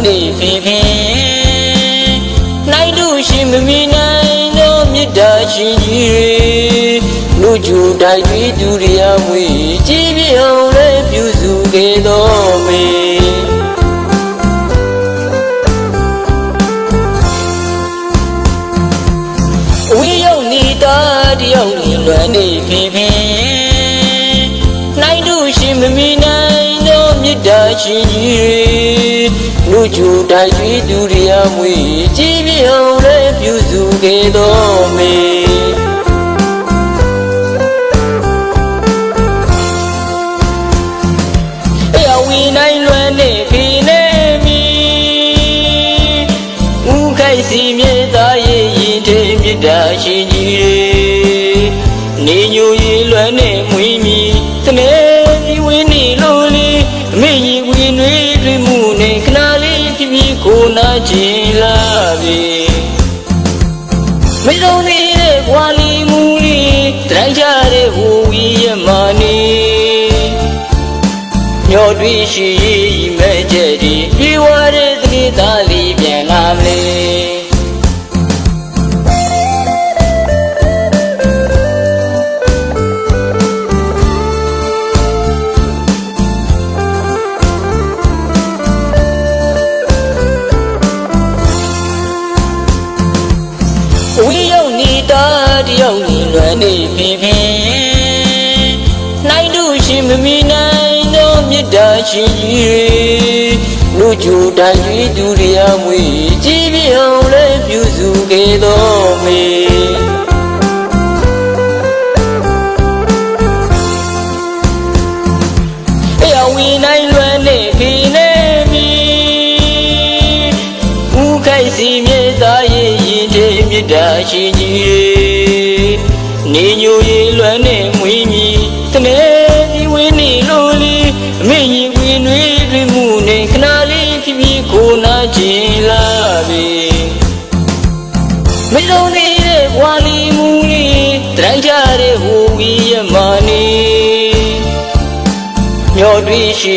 နေဖေဖေနိုင်လို့ရှိမမီနိုင်သောမြတ်တာရှင်ကြီးတွေလူကျူတိုက်ပြီးသူတွေအမွေကြည်ပြအောင်လည်းပြုစုခဲ့တော်မေဝီရောက်နေတာတယောက်နေလွမ်းနေဖေဖေနိုင်လို့ရှိမမီနိုင်သောမြတ်တာရှင်ကြီးတွေလူကျူတိုက်ပြီးသူတွေအမွေကြည်ပြအောင်လည်းပြုစုခဲ့တော်မေနိုင်လွမ်းနေဖေနေမီဦးခိုက်စီမြေသားရဲ့ရင်ထဲမြတ်တာရှင်ကြီးတွေနေညိုရီလွမ်းနေမွေးမီတမဲဒီဝင်းနေလို့လေအမေကြီးဝင်းတွေတွေ့မှုနဲ့ခဏလေးဖြစ်ပြီးကိုနာချင်လာပြီမဆုံးသေးတဲ့ဘွာလီမူလီတိုင်းကြတဲ့ဟိုဝီရမနီညောတွေ့ရှိမဲ့ကြည်ဒီပြေဝတဲ့သတိသားလေးပြန်လာမလဲဝီရောက်နေတာတယောက်နေလွမ်းနေဖေဖေနိုင်လို့ရှိမမီနိုင်မြတ်တာရှင်ကြီးတွေလူကျူတိုက်ပြီးသူတွေအမွေကြည်ပြအောင်လည်းပြုစုခဲ့တော်မေအဝီနိုင်လွမ်းနေဖေနေမီဦးခိုက်စီမြေသားရဲ့ရင်ထဲမြတ်တာရှင်ကြီးတွေနေညိုရီလွမ်းနေမွေးမီတမဲဒီဝင်းနေလို့လေအမေကြီးဝင်းတွေတွေ့မှုနဲ့ခဏလေးဖြစ်ပြီးကိုနာချင်လာပြီမဆုံးသေးတဲ့ဘွာလီမူလီတိုင်းကြတဲ့ဟိုဝီရမနီညောတွေ့ရှိ